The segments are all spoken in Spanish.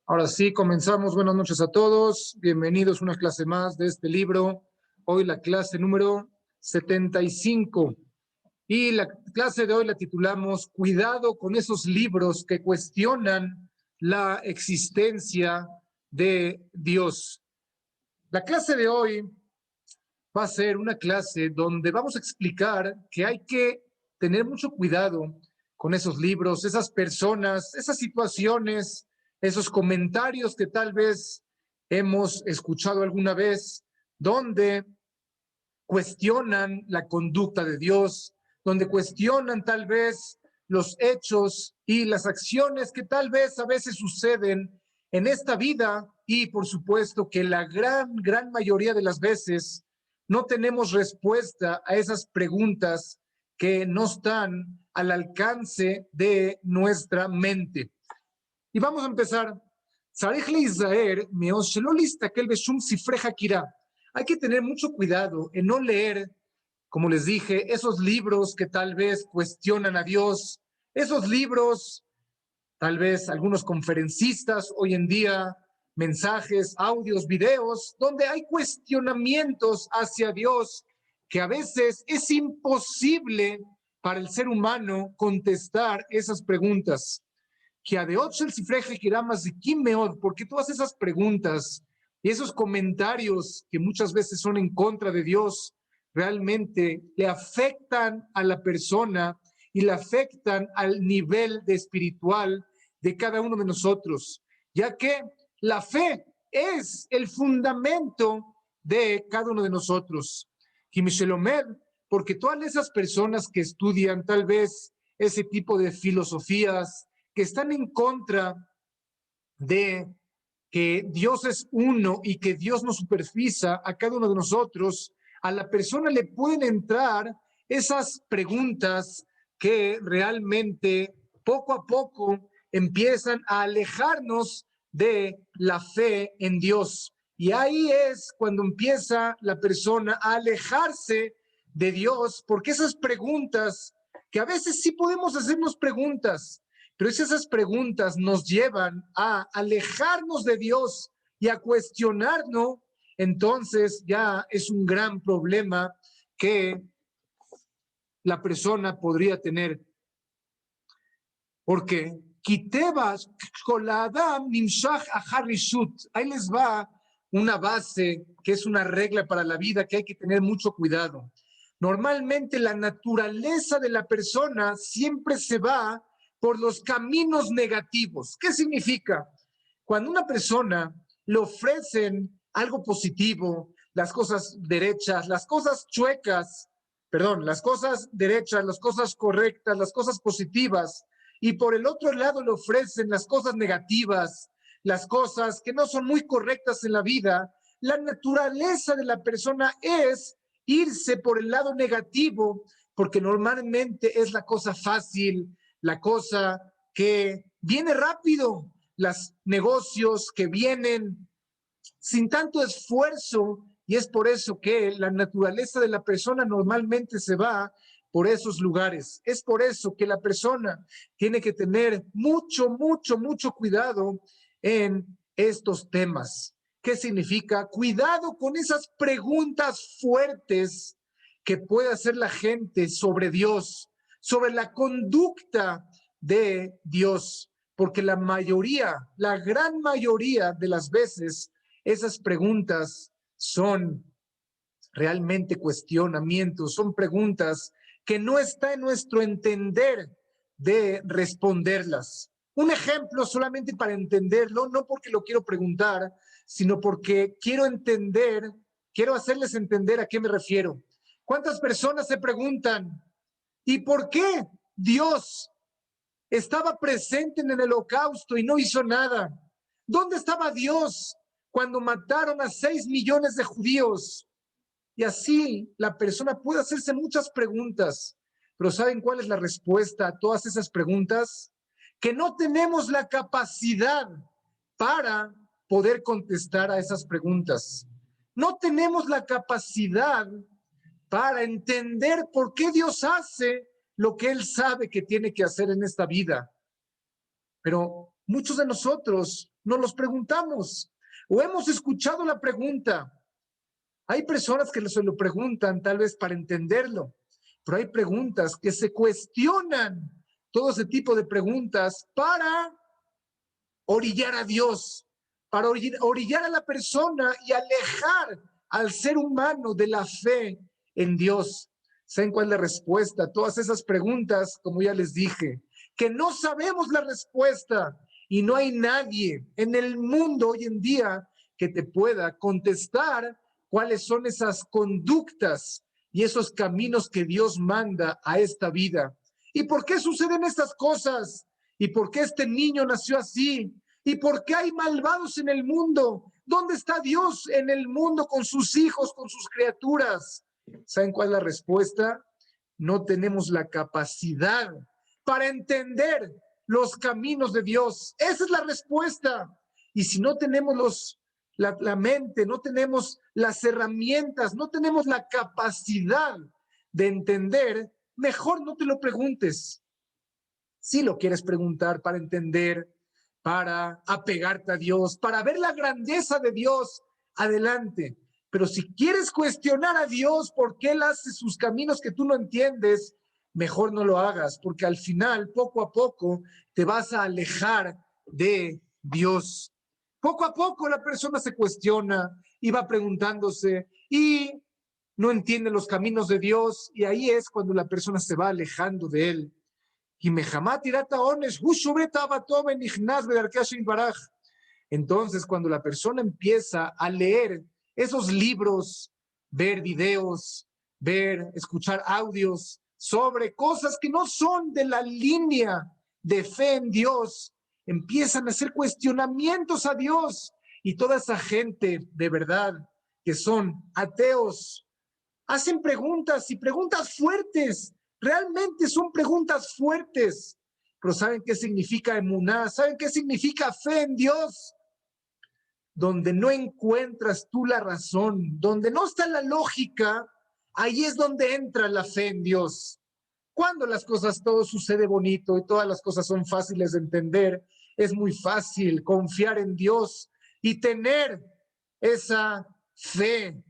Ahora sí, comenzamos. Buenas noches a todos. Bienvenidos a una clase más de este libro. Hoy la clase número 75. Y la clase de hoy la titulamos Cuidado con esos libros que cuestionan la existencia de Dios. La clase de hoy va a ser una clase donde vamos a explicar que hay que tener mucho cuidado con esos libros, esas personas, esas situaciones, esos comentarios que tal vez hemos escuchado alguna vez, donde cuestionan la conducta de Dios, donde cuestionan tal vez los hechos y las acciones que tal vez a veces suceden en esta vida y por supuesto que la gran mayoría de las veces no tenemos respuesta a esas preguntas que no están al alcance de nuestra mente. Y vamos a empezar. Hay que tener mucho cuidado en no leer, como les dije, esos libros que tal vez cuestionan a Dios, esos libros, tal vez algunos conferencistas hoy en día, mensajes, audios, videos, donde hay cuestionamientos hacia Dios que a veces es imposible para el ser humano contestar esas preguntas. Porque todas esas preguntas y esos comentarios que muchas veces son en contra de Dios realmente le afectan a la persona y le afectan al nivel de espiritual de cada uno de nosotros, ya que la fe es el fundamento de cada uno de nosotros. Porque todas esas personas que estudian tal vez ese tipo de filosofías, que están en contra de que Dios es uno y que Dios nos supervisa a cada uno de nosotros, a la persona le pueden entrar esas preguntas que realmente poco a poco empiezan a alejarnos de la fe en Dios. Y ahí es cuando empieza la persona a alejarse de Dios, porque esas preguntas, que a veces sí podemos hacernos preguntas, pero si esas preguntas nos llevan a alejarnos de Dios y a cuestionarnos, entonces ya es un gran problema que la persona podría tener. Porque ahí les va una base que es una regla para la vida que hay que tener mucho cuidado. Normalmente la naturaleza de la persona siempre se va por los caminos negativos. ¿Qué significa? Cuando una persona le ofrecen algo positivo, las cosas derechas, las cosas chuecas, perdón, las cosas derechas, las cosas correctas, las cosas positivas, y por el otro lado le ofrecen las cosas negativas, las cosas que no son muy correctas en la vida, la naturaleza de la persona es irse por el lado negativo, porque normalmente es la cosa fácil, la cosa que viene rápido, los negocios que vienen sin tanto esfuerzo, y es por eso que la naturaleza de la persona normalmente se va por esos lugares. Es por eso que la persona tiene que tener mucho cuidado en estos temas. ¿Qué significa? Cuidado con esas preguntas fuertes que puede hacer la gente sobre Dios, sobre la conducta de Dios, porque la gran mayoría de las veces, esas preguntas son realmente cuestionamientos, son preguntas que no está en nuestro entender de responderlas. Un ejemplo solamente para entenderlo, no porque lo quiero preguntar, sino porque quiero entender, quiero hacerles entender a qué me refiero. ¿Cuántas personas se preguntan, ¿y por qué Dios estaba presente en el holocausto y no hizo nada? ¿Dónde estaba Dios cuando mataron a 6 millones de judíos? Y así la persona puede hacerse muchas preguntas, pero ¿saben cuál es la respuesta a todas esas preguntas? Que no tenemos la capacidad para poder contestar a esas preguntas. No tenemos la capacidad para entender por qué Dios hace lo que Él sabe que tiene que hacer en esta vida. Pero muchos de nosotros nos los preguntamos o hemos escuchado la pregunta. Hay personas que se lo preguntan tal vez para entenderlo, pero hay preguntas que se cuestionan, todo ese tipo de preguntas para orillar a Dios, para orillar a la persona y alejar al ser humano de la fe en Dios. ¿Saben cuál es la respuesta a todas esas preguntas? Como ya les dije, que no sabemos la respuesta y no hay nadie en el mundo hoy en día que te pueda contestar cuáles son esas conductas y esos caminos que Dios manda a esta vida. ¿Y por qué suceden estas cosas? ¿Y por qué este niño nació así? ¿Y por qué hay malvados en el mundo? ¿Dónde está Dios en el mundo con sus hijos, con sus criaturas? ¿Saben cuál es la respuesta? No tenemos la capacidad para entender los caminos de Dios. Esa es la respuesta. Y si no tenemos la mente, no tenemos las herramientas, no tenemos la capacidad de entender, mejor no te lo preguntes. Si lo quieres preguntar para entender, para apegarte a Dios, para ver la grandeza de Dios, adelante. Pero si quieres cuestionar a Dios porque Él hace sus caminos que tú no entiendes, mejor no lo hagas, porque al final, poco a poco, te vas a alejar de Dios. Poco a poco la persona se cuestiona y va preguntándose y no entiende los caminos de Dios, y ahí es cuando la persona se va alejando de Él. Entonces, cuando la persona empieza a leer esos libros, ver videos, escuchar audios sobre cosas que no son de la línea de fe en Dios, empiezan a hacer cuestionamientos a Dios, y toda esa gente de verdad que son ateos hacen preguntas, y preguntas fuertes. Realmente son preguntas fuertes. Pero ¿saben qué significa emuná? ¿Saben qué significa fe en Dios? Donde no encuentras tú la razón, donde no está la lógica, ahí es donde entra la fe en Dios. Cuando las cosas, todo sucede bonito y todas las cosas son fáciles de entender, es muy fácil confiar en Dios y tener esa fe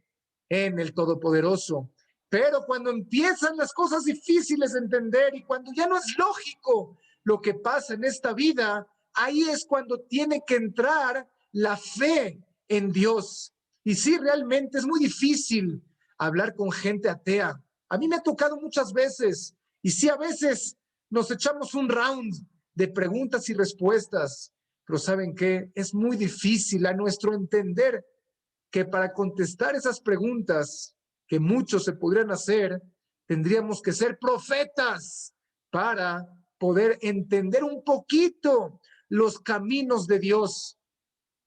en el Todopoderoso. Pero cuando empiezan las cosas difíciles de entender y cuando ya no es lógico lo que pasa en esta vida, ahí es cuando tiene que entrar la fe en Dios. Y sí, realmente es muy difícil hablar con gente atea. A mí me ha tocado muchas veces, y sí, a veces nos echamos un round de preguntas y respuestas, pero ¿saben qué? Es muy difícil a nuestro entender que para contestar esas preguntas que muchos se podrían hacer, tendríamos que ser profetas para poder entender un poquito los caminos de Dios.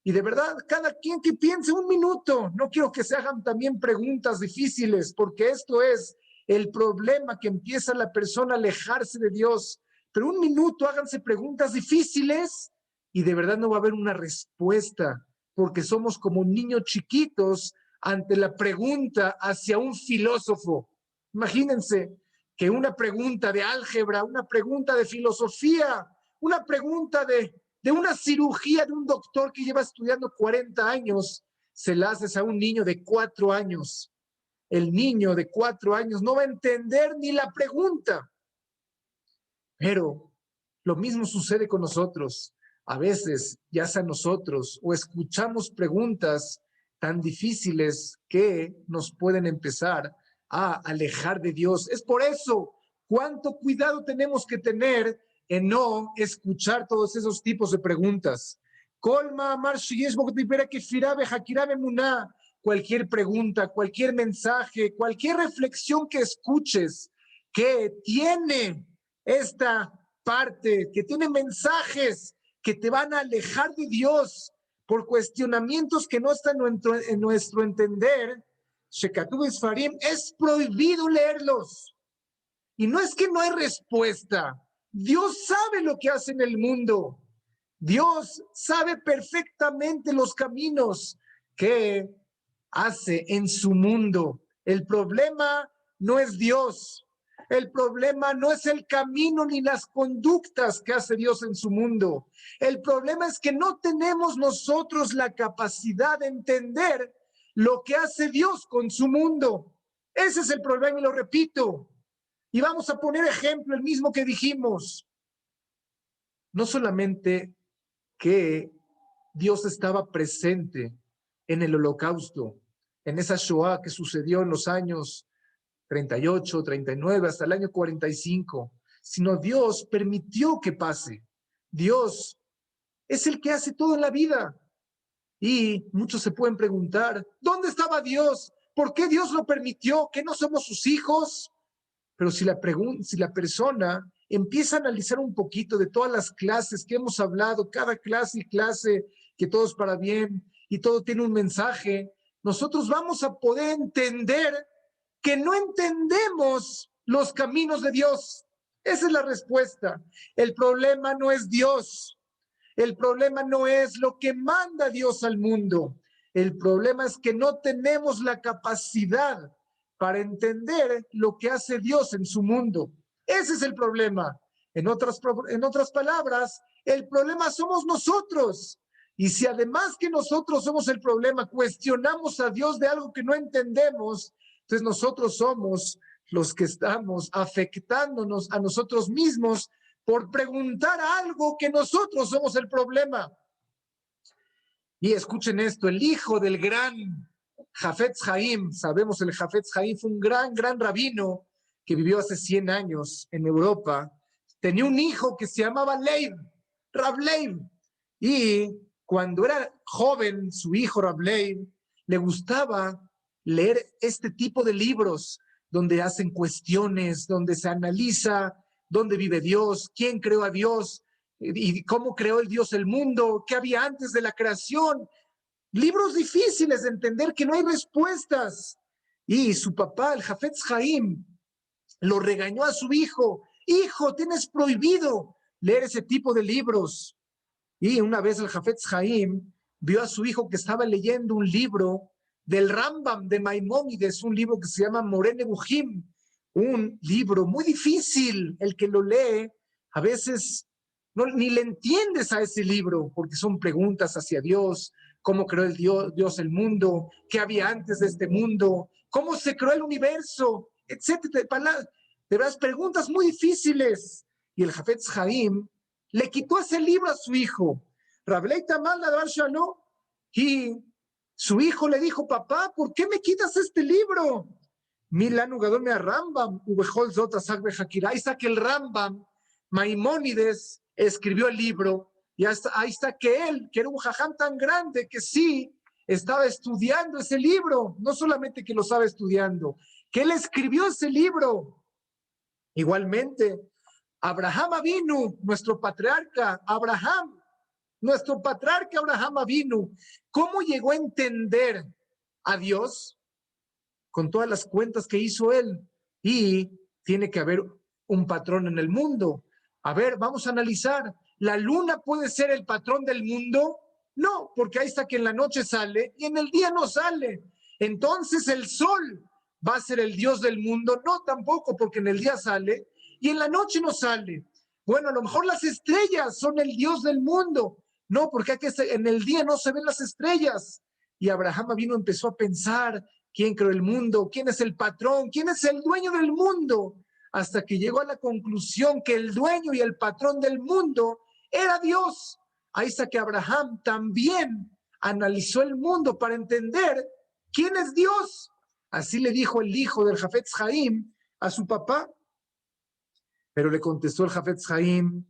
Y de verdad, cada quien que piense un minuto, no quiero que se hagan también preguntas difíciles, porque esto es el problema, que empieza la persona a alejarse de Dios. Pero un minuto, háganse preguntas difíciles y de verdad no va a haber una respuesta, porque somos como niños chiquitos ante la pregunta hacia un filósofo. Imagínense que una pregunta de álgebra, una pregunta de filosofía, una pregunta de una cirugía de un doctor que lleva estudiando 40 años, se la haces a un niño de 4 años. El niño de 4 años no va a entender ni la pregunta. Pero lo mismo sucede con nosotros. A veces, ya sea nosotros o escuchamos preguntas tan difíciles que nos pueden empezar a alejar de Dios. Es por eso, cuánto cuidado tenemos que tener en no escuchar todos esos tipos de preguntas. Cualquier pregunta, cualquier mensaje, cualquier reflexión que escuches que tiene esta parte, que tiene mensajes que te van a alejar de Dios por cuestionamientos que no están en nuestro entender, es prohibido leerlos. Y no es que no hay respuesta. Dios sabe lo que hace en el mundo. Dios sabe perfectamente los caminos que hace en su mundo. El problema no es Dios. El problema no es el camino ni las conductas que hace Dios en su mundo. El problema es que no tenemos nosotros la capacidad de entender lo que hace Dios con su mundo. Ese es el problema y lo repito. Y vamos a poner ejemplo, el mismo que dijimos. No solamente que Dios estaba presente en el holocausto, en esa Shoah que sucedió en los años 38, 39, hasta el año 45, sino Dios permitió que pase. Dios es el que hace todo en la vida. Y muchos se pueden preguntar, ¿dónde estaba Dios? ¿Por qué Dios lo permitió? ¿Que no somos sus hijos? Pero si la persona empieza a analizar un poquito de todas las clases que hemos hablado, cada clase y clase, que todo es para bien y todo tiene un mensaje, nosotros vamos a poder entender que no entendemos los caminos de Dios. Esa es la respuesta. El problema no es Dios. El problema no es lo que manda Dios al mundo. El problema es que no tenemos la capacidad para entender lo que hace Dios en su mundo. Ese es el problema. En otras palabras, el problema somos nosotros. Y si además que nosotros somos el problema, cuestionamos a Dios de algo que no entendemos, entonces nosotros somos los que estamos afectándonos a nosotros mismos por preguntar algo que nosotros somos el problema. Y escuchen esto, el hijo del gran Hafetz Haim, sabemos el Hafetz Haim fue un gran rabino que vivió hace 100 años en Europa, tenía un hijo que se llamaba Leib, Rav Leib, y cuando era joven, su hijo Rav Leib, le gustaba leer este tipo de libros donde hacen cuestiones, donde se analiza dónde vive Dios, quién creó a Dios y cómo creó el Dios el mundo, qué había antes de la creación. Libros difíciles de entender que no hay respuestas. Y su papá, el Hafetz Haim, lo regañó a su hijo. Hijo, tienes prohibido leer ese tipo de libros. Y una vez el Hafetz Haim vio a su hijo que estaba leyendo un libro del Rambam de Maimónides, un libro que se llama Moreh Nebuchim, un libro muy difícil. El que lo lee, a veces ni le entiendes a ese libro, porque son preguntas hacia Dios, cómo creó el Dios el mundo, qué había antes de este mundo, cómo se creó el universo, etcétera. De verdad, preguntas muy difíciles. Y el Hafetz Haim le quitó ese libro a su hijo. Rablei Tamal Ladar Shalom. Y su hijo le dijo, papá, ¿por qué me quitas este libro? Milanu Gadol me Rambam, Ubejol Zota Sagbe Hakira. Ahí está que el Rambam, Maimónides, escribió el libro. Y hasta, ahí está que él, que era un jajam tan grande que sí estaba estudiando ese libro. No solamente que lo estaba estudiando, que él escribió ese libro. Igualmente, Abraham Avinu, nuestro patriarca, nuestro patriarca Abraham Avinu, ¿cómo llegó a entender a Dios? Con todas las cuentas que hizo él. Y tiene que haber un patrón en el mundo. A ver, vamos a analizar. ¿La luna puede ser el patrón del mundo? No, porque ahí está que en la noche sale y en el día no sale. Entonces el sol va a ser el Dios del mundo. No, tampoco, porque en el día sale y en la noche no sale. Bueno, a lo mejor las estrellas son el Dios del mundo. No, porque en el día no se ven las estrellas. Y Abraham vino, empezó a pensar, ¿quién creó el mundo? ¿Quién es el patrón? ¿Quién es el dueño del mundo? Hasta que llegó a la conclusión que el dueño y el patrón del mundo era Dios. Ahí está que Abraham también analizó el mundo para entender quién es Dios. Así le dijo el hijo del Hafetz Haim a su papá. Pero le contestó el Hafetz Haim,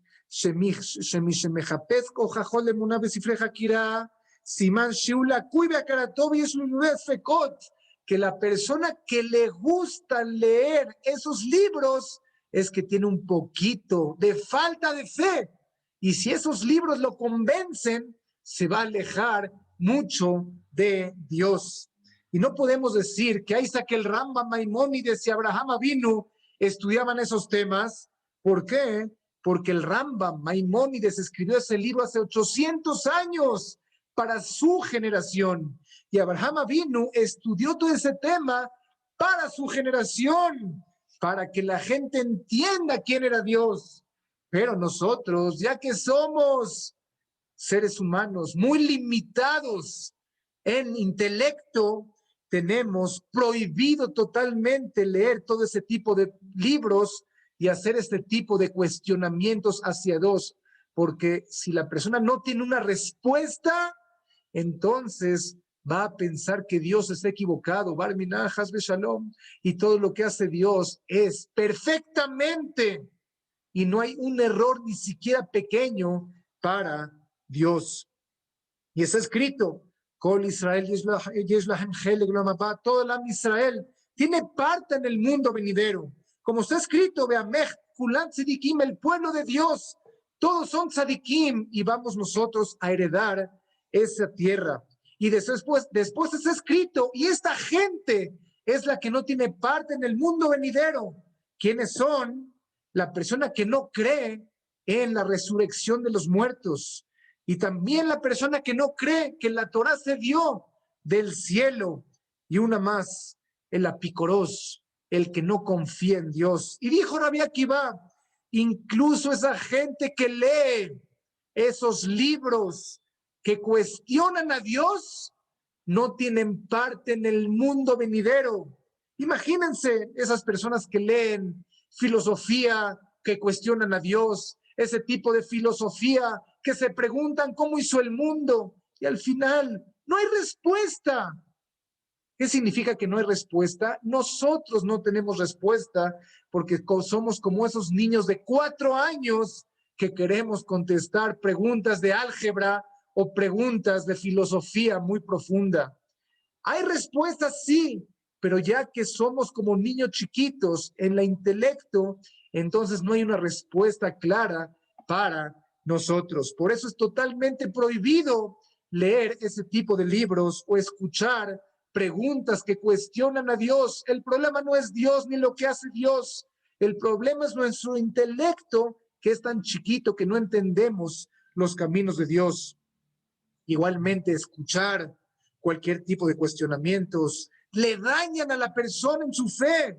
que la persona que le gusta leer esos libros es que tiene un poquito de falta de fe. Y si esos libros lo convencen, se va a alejar mucho de Dios. Y no podemos decir que ahí está que el Rambam, Maimónides y Abraham Avinu estudiaban esos temas. ¿Por qué? Porque el Rambam, Maimónides, escribió ese libro hace 800 años para su generación. Y Abraham Avinu estudió todo ese tema para su generación. para que la gente entienda quién era Dios. Pero nosotros, ya que somos seres humanos muy limitados en intelecto, tenemos prohibido totalmente leer todo ese tipo de libros y hacer este tipo de cuestionamientos hacia Dios, porque si la persona no tiene una respuesta, entonces va a pensar que Dios está equivocado, Barminah, Hasbe Shalom, y todo lo que hace Dios es perfectamente, y no hay un error ni siquiera pequeño para Dios. Y está escrito, Kol Israel, todo el Am Israel tiene parte en el mundo venidero. Como está escrito, Beamech, Kulan Tzadikim, el pueblo de Dios, todos son tzadikim y vamos nosotros a heredar esa tierra. Y después está escrito, y esta gente es la que no tiene parte en el mundo venidero. ¿Quiénes son? La persona que no cree en la resurrección de los muertos. Y también la persona que no cree que la Torah se dio del cielo. Y una más, el apicorós, el que no confía en Dios. Y dijo Rabbi Akiva, incluso esa gente que lee esos libros que cuestionan a Dios, no tienen parte en el mundo venidero. Imagínense esas personas que leen filosofía, que cuestionan a Dios, ese tipo de filosofía que se preguntan cómo hizo el mundo y al final no hay respuesta. ¿Qué significa que no hay respuesta? Nosotros no tenemos respuesta porque somos como esos niños de 4 años que queremos contestar preguntas de álgebra o preguntas de filosofía muy profunda. Hay respuestas, sí, pero ya que somos como niños chiquitos en el intelecto, entonces no hay una respuesta clara para nosotros. Por eso es totalmente prohibido leer ese tipo de libros o escuchar preguntas que cuestionan a Dios. El problema no es Dios ni lo que hace Dios. El problema es nuestro intelecto, que es tan chiquito que no entendemos los caminos de Dios. Igualmente, escuchar cualquier tipo de cuestionamientos le dañan a la persona en su fe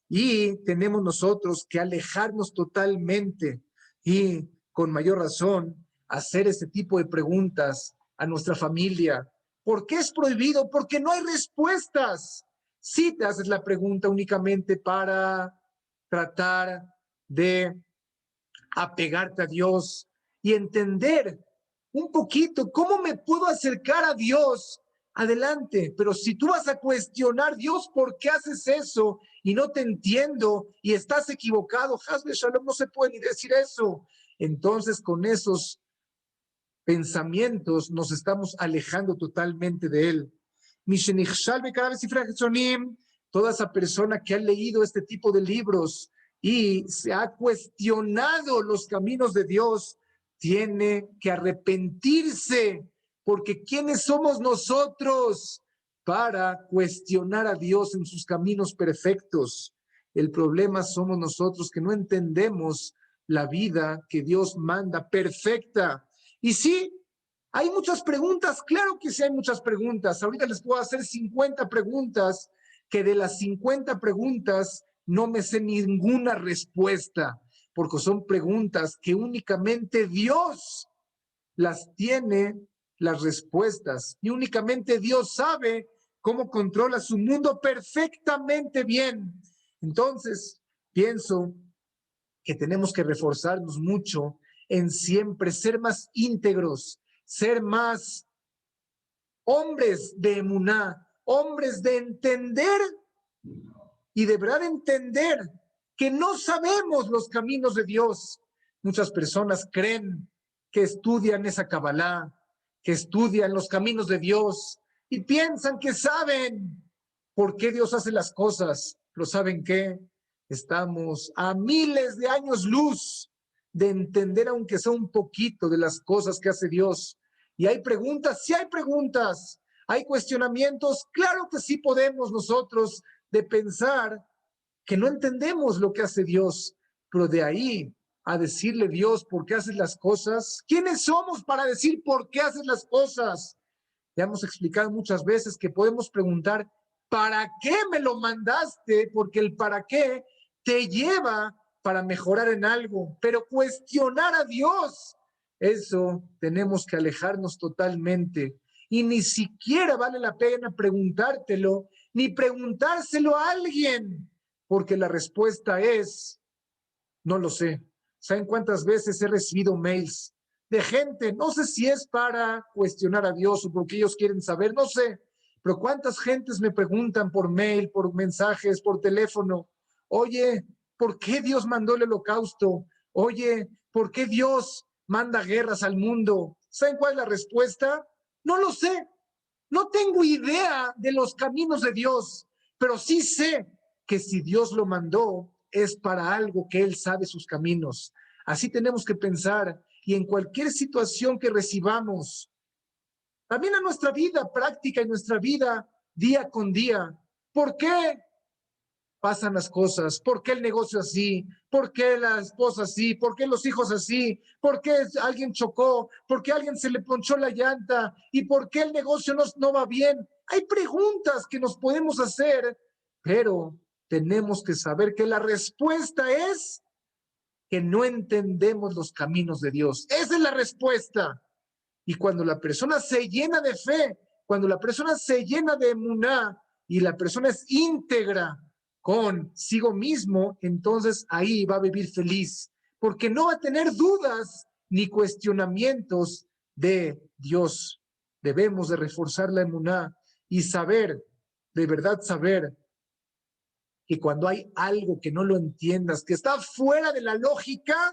y tenemos nosotros que alejarnos totalmente y con mayor razón hacer ese tipo de preguntas a nuestra familia. ¿Por qué es prohibido? Porque no hay respuestas. Si te haces la pregunta únicamente para tratar de apegarte a Dios y entender un poquito cómo me puedo acercar a Dios, adelante. Pero si tú vas a cuestionar, Dios, ¿por qué haces eso? Y no te entiendo y estás equivocado, Hasbe Shalom, no se puede ni decir eso. Entonces, con esos pensamientos nos estamos alejando totalmente de él. Toda esa persona que ha leído este tipo de libros y se ha cuestionado los caminos de Dios, tiene que arrepentirse, porque ¿quiénes somos nosotros para cuestionar a Dios en sus caminos perfectos? El problema somos nosotros que no entendemos la vida que Dios manda perfecta. Y sí, hay muchas preguntas, claro que sí hay muchas preguntas. Ahorita les puedo hacer 50 preguntas, que de las 50 preguntas no me sé ninguna respuesta, porque son preguntas que únicamente Dios las tiene, las respuestas, y únicamente Dios sabe cómo controla su mundo perfectamente bien. Entonces, pienso que tenemos que reforzarnos mucho en siempre ser más íntegros, ser más hombres de emuná, hombres de entender y de verdad entender que no sabemos los caminos de Dios. Muchas personas creen que estudian esa Kabbalah, que estudian los caminos de Dios y piensan que saben por qué Dios hace las cosas. Pero ¿saben qué? Estamos a miles de años luz de entender, aunque sea un poquito, de las cosas que hace Dios. Y hay preguntas, sí hay preguntas, hay cuestionamientos, claro que sí podemos nosotros de pensar que no entendemos lo que hace Dios, pero de ahí a decirle Dios por qué haces las cosas, ¿quiénes somos para decir por qué haces las cosas? Ya hemos explicado muchas veces que podemos preguntar, ¿para qué me lo mandaste? Porque el para qué te lleva para mejorar en algo, pero cuestionar a Dios, eso tenemos que alejarnos totalmente. Y ni siquiera vale la pena preguntártelo, ni preguntárselo a alguien, porque la respuesta es, no lo sé. ¿Saben cuántas veces he recibido mails de gente? No sé si es para cuestionar a Dios o porque ellos quieren saber, no sé, pero cuántas gentes me preguntan por mail, por mensajes, por teléfono, oye, ¿por qué Dios mandó el holocausto? Oye, ¿por qué Dios manda guerras al mundo? ¿Saben cuál es la respuesta? No lo sé. No tengo idea de los caminos de Dios, pero sí sé que si Dios lo mandó es para algo que Él sabe sus caminos. Así tenemos que pensar y en cualquier situación que recibamos, también en nuestra vida práctica, en nuestra vida día con día, ¿por qué pasan las cosas? ¿Por qué el negocio así? ¿Por qué la esposa así? ¿Por qué los hijos así? ¿Por qué alguien chocó? ¿Por qué alguien se le ponchó la llanta? ¿Y por qué el negocio no va bien? Hay preguntas que nos podemos hacer, pero tenemos que saber que la respuesta es que no entendemos los caminos de Dios. Esa es la respuesta. Y cuando la persona se llena de fe, cuando la persona se llena de emuná y la persona es íntegra consigo mismo, entonces ahí va a vivir feliz, porque no va a tener dudas ni cuestionamientos de Dios. Debemos de reforzar la emuná y saber, de verdad saber, que cuando hay algo que no lo entiendas, que está fuera de la lógica,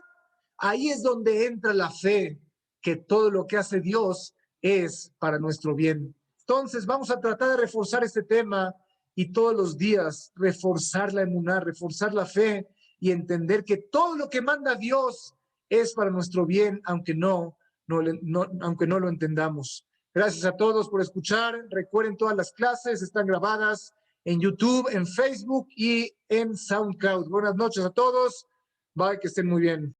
ahí es donde entra la fe, que todo lo que hace Dios es para nuestro bien. Entonces vamos a tratar de reforzar este tema y todos los días reforzar la emuná, reforzar la fe y entender que todo lo que manda Dios es para nuestro bien, aunque no lo entendamos. Gracias a todos por escuchar. Recuerden, todas las clases están grabadas en YouTube, en Facebook y en SoundCloud. Buenas noches a todos. Bye, que estén muy bien.